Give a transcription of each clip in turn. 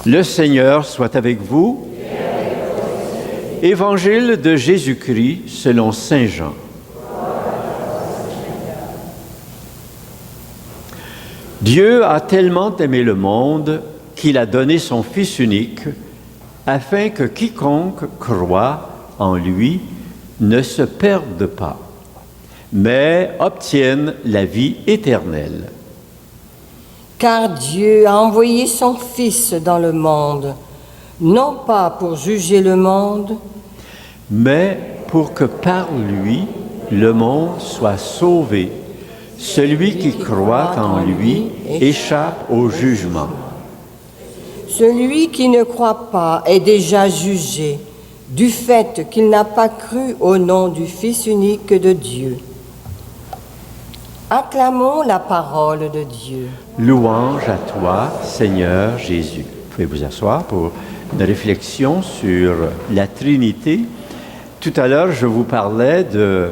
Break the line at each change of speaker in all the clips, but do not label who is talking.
Le Seigneur soit avec vous. Évangile de Jésus-Christ selon saint Jean. Dieu a tellement aimé le monde qu'il a donné son Fils unique, afin que quiconque croit en lui ne se perde pas, mais obtienne la vie éternelle.
Car Dieu a envoyé son Fils dans le monde, non pas pour juger le monde,
mais pour que par lui, le monde soit sauvé. Celui qui croit en lui échappe au jugement.
Celui qui ne croit pas est déjà jugé, du fait qu'il n'a pas cru au nom du Fils unique de Dieu. Acclamons la parole de Dieu.
Louange à toi, Seigneur Jésus. Vous pouvez vous asseoir pour une réflexion sur la Trinité. Tout à l'heure, je vous parlais de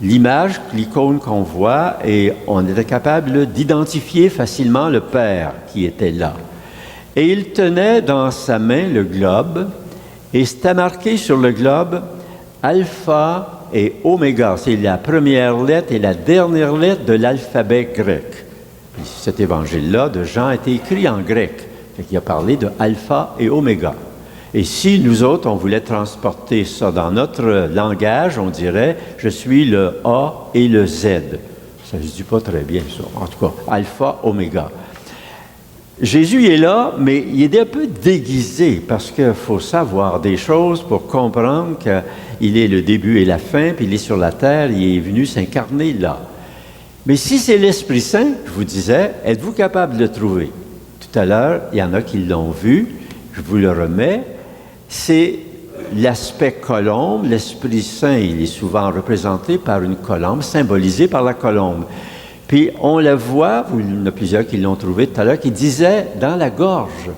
l'image, l'icône qu'on voit, et on était capable d'identifier facilement le Père qui était là. Et il tenait dans sa main le globe, et c'était marqué sur le globe Alpha et Oméga. C'est la première lettre et la dernière lettre de l'alphabet grec. Puis cet évangile-là de Jean a été écrit en grec. Il a parlé de Alpha et Oméga. Et si nous autres, on voulait transporter ça dans notre langage, on dirait « je suis le A et le Z ». Ça ne se dit pas très bien, ça. En tout cas, Alpha, Oméga. Jésus est là, mais il est un peu déguisé parce qu'il faut savoir des choses pour comprendre qu'il est le début et la fin, puis il est sur la terre, il est venu s'incarner là. Mais si c'est l'Esprit Saint, je vous disais, êtes-vous capable de le trouver? Tout à l'heure, il y en a qui l'ont vu, je vous le remets. C'est l'aspect colombe. L'Esprit Saint, il est souvent représenté par une colombe, symbolisé par la colombe. Puis on la voit, il y en a plusieurs qui l'ont trouvé tout à l'heure, qui disait dans la gorge,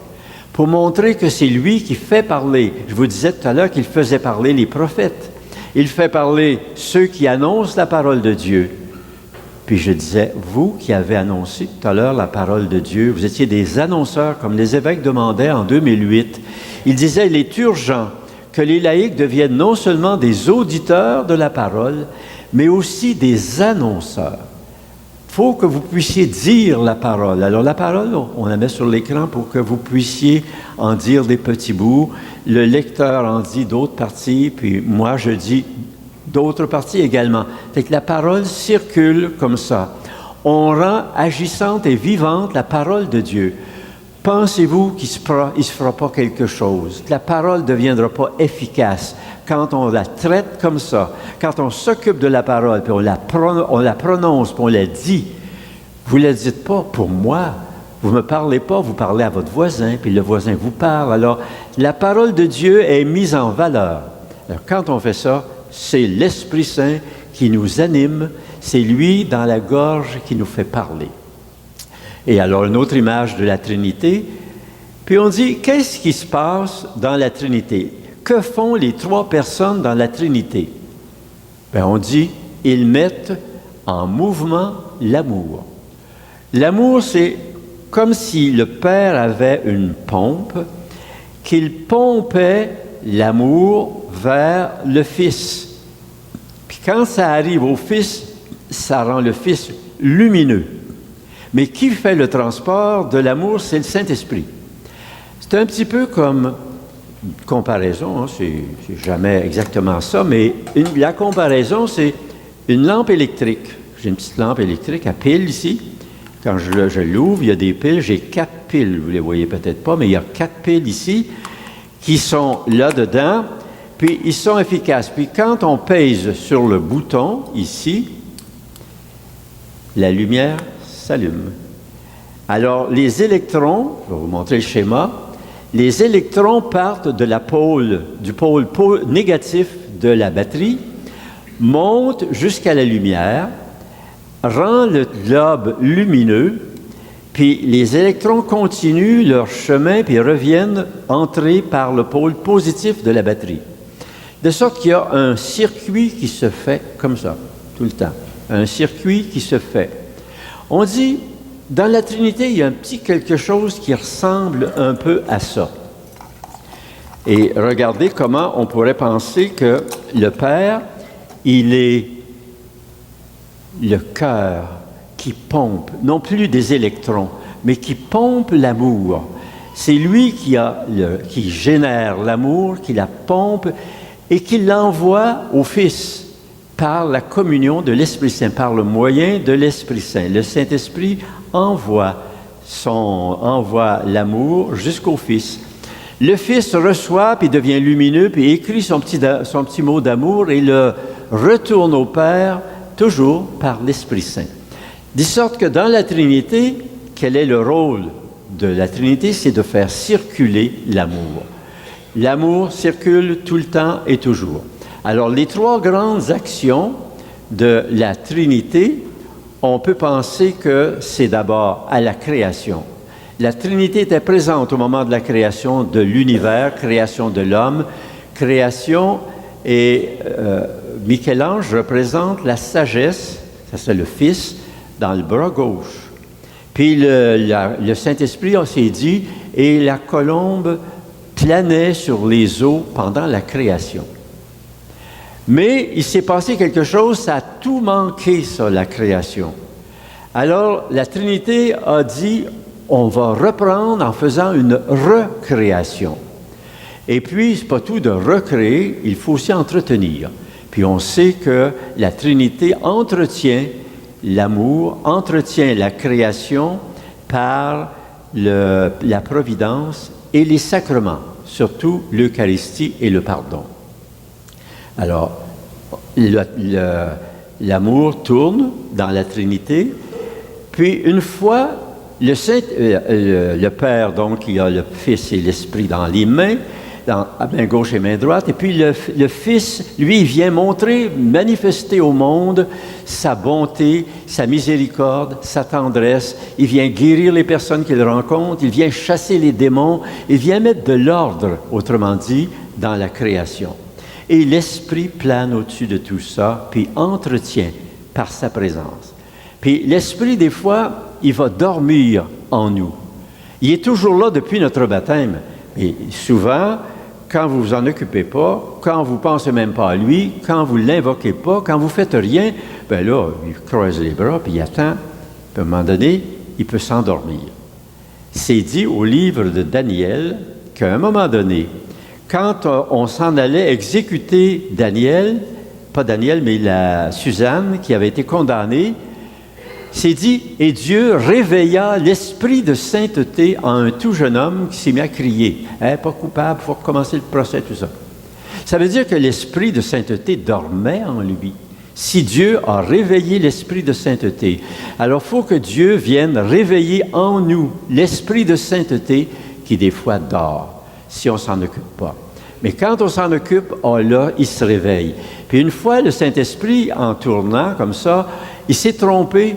pour montrer que c'est lui qui fait parler. Je vous disais tout à l'heure qu'il faisait parler les prophètes. Il fait parler ceux qui annoncent la parole de Dieu. Puis je disais, vous qui avez annoncé tout à l'heure la parole de Dieu, vous étiez des annonceurs, comme les évêques demandaient en 2008. Ils disaient, il est urgent que les laïcs deviennent non seulement des auditeurs de la parole, mais aussi des annonceurs. Il faut que vous puissiez dire la parole. Alors la parole, on la met sur l'écran pour que vous puissiez en dire des petits bouts. Le lecteur en dit d'autres parties, puis moi je dis d'autres parties également. Fait que la parole circule comme ça. On rend agissante et vivante la parole de Dieu. Pensez-vous qu'il ne se fera pas quelque chose? Que la parole ne deviendra pas efficace quand on la traite comme ça, quand on s'occupe de la parole, puis on la prononce, puis on la dit. Vous ne la dites pas pour moi. Vous ne me parlez pas, vous parlez à votre voisin, puis le voisin vous parle. Alors, la parole de Dieu est mise en valeur. Alors, quand on fait ça, c'est l'Esprit Saint qui nous anime, c'est lui dans la gorge qui nous fait parler. Et alors, une autre image de la Trinité, puis on dit, qu'est-ce qui se passe dans la Trinité? Que font les trois personnes dans la Trinité? Bien, on dit, ils mettent en mouvement l'amour. L'amour, c'est comme si le Père avait une pompe, qu'il pompait l'amour vers le Fils. Puis quand ça arrive au Fils, ça rend le Fils lumineux. Mais qui fait le transport de l'amour? C'est le Saint-Esprit. C'est un petit peu comme une comparaison, hein, c'est jamais exactement ça, mais la comparaison, c'est une lampe électrique. J'ai une petite lampe électrique à pile ici. Quand je l'ouvre, il y a des piles, j'ai 4 piles, vous ne les voyez peut-être pas, mais il y a 4 piles ici qui sont là-dedans, puis ils sont efficaces. Puis quand on pèse sur le bouton, ici, la lumière s'allume. Alors, les électrons, je vais vous montrer le schéma, les électrons partent de du pôle négatif de la batterie, montent jusqu'à la lumière, rend le globe lumineux, puis les électrons continuent leur chemin puis reviennent entrer par le pôle positif de la batterie. De sorte qu'il y a un circuit qui se fait comme ça, tout le temps. Un circuit qui se fait. On dit Dans la Trinité, il y a un petit quelque chose qui ressemble un peu à ça. Et regardez comment on pourrait penser que le Père, il est le cœur qui pompe, non plus des électrons, mais qui pompe l'amour. C'est lui qui génère l'amour, qui la pompe et qui l'envoie au Fils par la communion de l'Esprit Saint, par le moyen de l'Esprit Saint. Le Saint-Esprit envoie l'amour jusqu'au Fils. Le Fils reçoit, puis devient lumineux, puis écrit son petit mot d'amour et le retourne au Père, toujours par l'Esprit Saint. De sorte que dans la Trinité, quel est le rôle de la Trinité? C'est de faire circuler l'amour. L'amour circule tout le temps et toujours. Alors, les trois grandes actions de la Trinité, on peut penser que c'est d'abord à la création. La Trinité était présente au moment de la création de l'univers, création de l'homme, création, et Michel-Ange représente la sagesse, ça c'est le Fils, dans le bras gauche. Puis le Saint-Esprit, on s'est dit, et la colombe planait sur les eaux pendant la création. Mais il s'est passé quelque chose, ça a tout manqué, ça, la création. Alors, la Trinité a dit, on va reprendre en faisant une recréation. Et puis, c'est pas tout de recréer, il faut aussi entretenir. Puis on sait que la Trinité entretient l'amour, entretient la création par la providence et les sacrements, surtout l'Eucharistie et le pardon. Alors, l'amour tourne dans la Trinité, puis une fois, le Père, donc, il a le Fils et l'Esprit dans les mains, à main gauche et main droite, et puis le Fils, lui, il vient montrer, manifester au monde sa bonté, sa miséricorde, sa tendresse, il vient guérir les personnes qu'il rencontre, il vient chasser les démons, il vient mettre de l'ordre, autrement dit, dans la création. Et l'Esprit plane au-dessus de tout ça, puis entretient par sa présence. Puis l'Esprit, des fois, il va dormir en nous. Il est toujours là depuis notre baptême. Et souvent, quand vous vous en occupez pas, quand vous pensez même pas à lui, quand vous l'invoquez pas, quand vous faites rien, ben là, il croise les bras, puis il attend. Puis à un moment donné, il peut s'endormir. C'est dit au livre de Daniel qu'à un moment donné, quand on s'en allait exécuter Daniel, pas Daniel, mais la Suzanne, qui avait été condamnée, c'est dit, et Dieu réveilla l'esprit de sainteté en un tout jeune homme qui s'est mis à crier. Pas coupable, il faut recommencer le procès, tout ça. Ça veut dire que l'esprit de sainteté dormait en lui. Si Dieu a réveillé l'esprit de sainteté, alors il faut que Dieu vienne réveiller en nous l'esprit de sainteté qui des fois dort, si on ne s'en occupe pas. Mais quand on s'en occupe, là, il se réveille. Puis une fois, le Saint-Esprit, en tournant comme ça, il s'est trompé.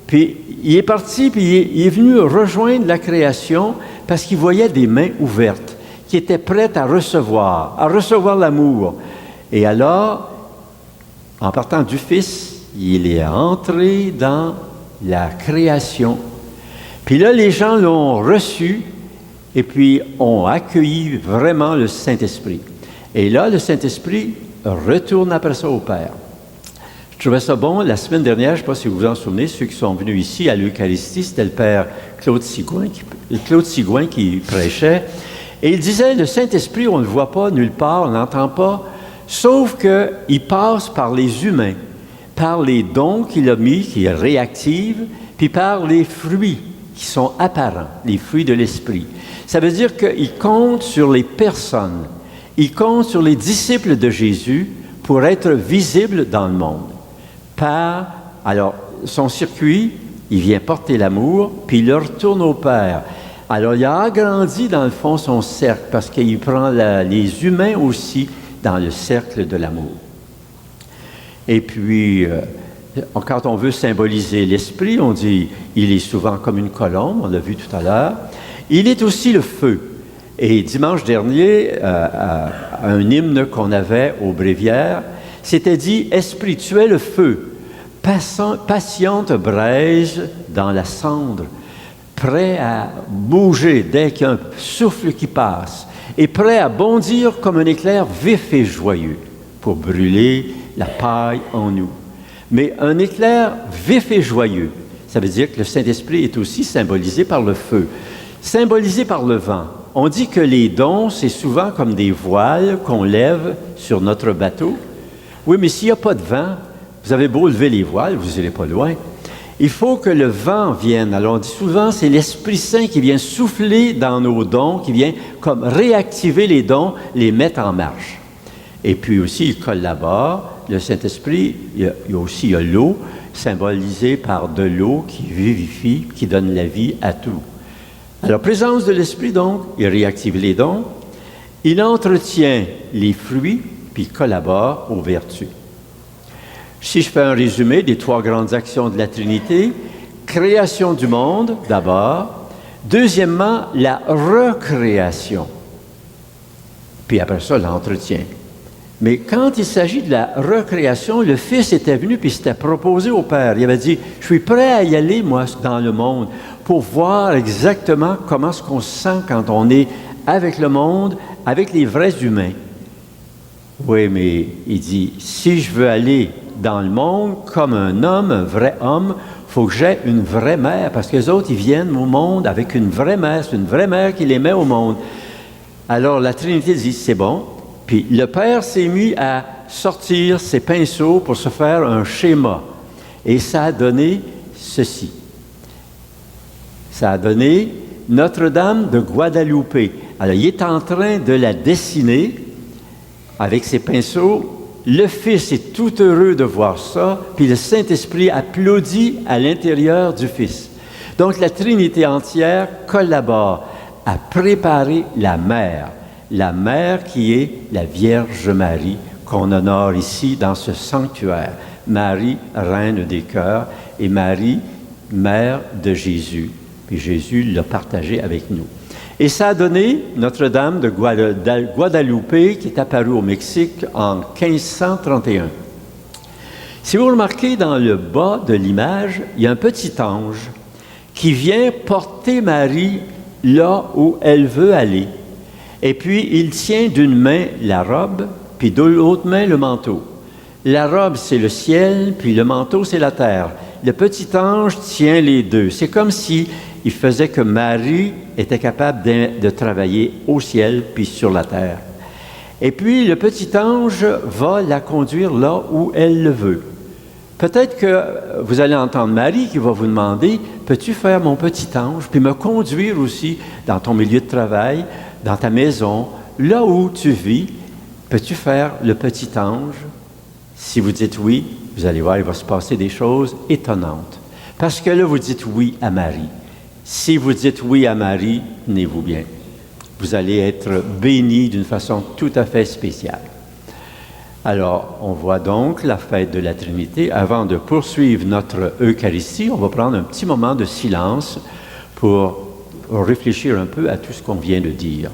Puis il est parti, puis il est venu rejoindre la création parce qu'il voyait des mains ouvertes qui étaient prêtes à recevoir l'amour. Et alors, en partant du Fils, il est entré dans la création. Puis là, les gens l'ont reçu et puis ont accueilli vraiment le Saint-Esprit. Et là, le Saint-Esprit retourne après ça au Père. Je trouvais ça bon. La semaine dernière, je ne sais pas si vous vous en souvenez, ceux qui sont venus ici à l'Eucharistie, c'était le Père Claude Sigouin qui prêchait. Et il disait, le Saint-Esprit, on ne le voit pas nulle part, on ne l'entend pas, sauf qu'il passe par les humains, par les dons qu'il a mis, qui réactivent, puis par les fruits qui sont apparents, les fruits de l'Esprit. Ça veut dire qu'il compte sur les personnes, il compte sur les disciples de Jésus pour être visible dans le monde. Alors, son circuit, il vient porter l'amour, puis il le retourne au Père. Alors, il a agrandi, dans le fond, son cercle, parce qu'il prend les humains aussi dans le cercle de l'amour. Et puis, quand on veut symboliser l'Esprit, on dit, il est souvent comme une colombe, on l'a vu tout à l'heure. Il est aussi le feu. Et dimanche dernier, un hymne qu'on avait aux Bréviaires, c'était dit « Esprit, tu es le feu, patiente braise dans la cendre, prêt à bouger dès qu'il y a un souffle qui passe, et prêt à bondir comme un éclair vif et joyeux pour brûler la paille en nous. Mais un éclair vif et joyeux, ça veut dire que le Saint-Esprit est aussi symbolisé par le feu, symbolisé par le vent. On dit que les dons, c'est souvent comme des voiles qu'on lève sur notre bateau. Oui, mais s'il n'y a pas de vent, vous avez beau lever les voiles, vous n'irez pas loin. Il faut que le vent vienne. Alors on dit souvent, c'est l'Esprit Saint qui vient souffler dans nos dons, qui vient comme réactiver les dons, les mettre en marche. Et puis aussi, il collabore. Le Saint-Esprit, il y a aussi l'eau, symbolisée par de l'eau qui vivifie, qui donne la vie à tout. Alors, présence de l'Esprit, donc, il réactive les dons, il entretient les fruits, puis il collabore aux vertus. Si je fais un résumé des 3 grandes actions de la Trinité, création du monde, d'abord. Deuxièmement, la recréation. Puis après ça, l'entretien. Mais quand il s'agit de la recréation, le Fils était venu puis s'était proposé au Père. Il avait dit, je suis prêt à y aller, moi, dans le monde, pour voir exactement comment est-ce qu'on se sent quand on est avec le monde, avec les vrais humains. Oui, mais il dit, si je veux aller dans le monde comme un homme, un vrai homme, il faut que j'aie une vraie mère, parce que les autres, ils viennent au monde avec une vraie mère, c'est une vraie mère qui les met au monde. Alors la Trinité dit, c'est bon. Puis le Père s'est mis à sortir ses pinceaux pour se faire un schéma. Et ça a donné ceci. Ça a donné Notre-Dame de Guadalupe. Alors, il est en train de la dessiner avec ses pinceaux. Le Fils est tout heureux de voir ça, puis le Saint-Esprit applaudit à l'intérieur du Fils. Donc, la Trinité entière collabore à préparer la mère qui est la Vierge Marie, qu'on honore ici dans ce sanctuaire. Marie, Reine des cœurs, et Marie, Mère de Jésus. Puis Jésus l'a partagé avec nous. Et ça a donné Notre-Dame de Guadalupe, qui est apparue au Mexique en 1531. Si vous remarquez dans le bas de l'image, il y a un petit ange qui vient porter Marie là où elle veut aller. Et puis, il tient d'une main la robe, puis de l'autre main le manteau. La robe, c'est le ciel, puis le manteau, c'est la terre. Le petit ange tient les deux. C'est comme si il faisait que Marie était capable de travailler au ciel, puis sur la terre. Et puis, le petit ange va la conduire là où elle le veut. Peut-être que vous allez entendre Marie qui va vous demander, « Peux-tu faire mon petit ange, puis me conduire aussi dans ton milieu de travail, dans ta maison, là où tu vis, peux-tu faire le petit ange? » Si vous dites oui, vous allez voir, il va se passer des choses étonnantes. Parce que là, vous dites oui à Marie. Si vous dites oui à Marie, tenez-vous bien. Vous allez être bénis d'une façon tout à fait spéciale. Alors, on voit donc la fête de la Trinité. Avant de poursuivre notre Eucharistie, on va prendre un petit moment de silence pour réfléchir un peu à tout ce qu'on vient de dire.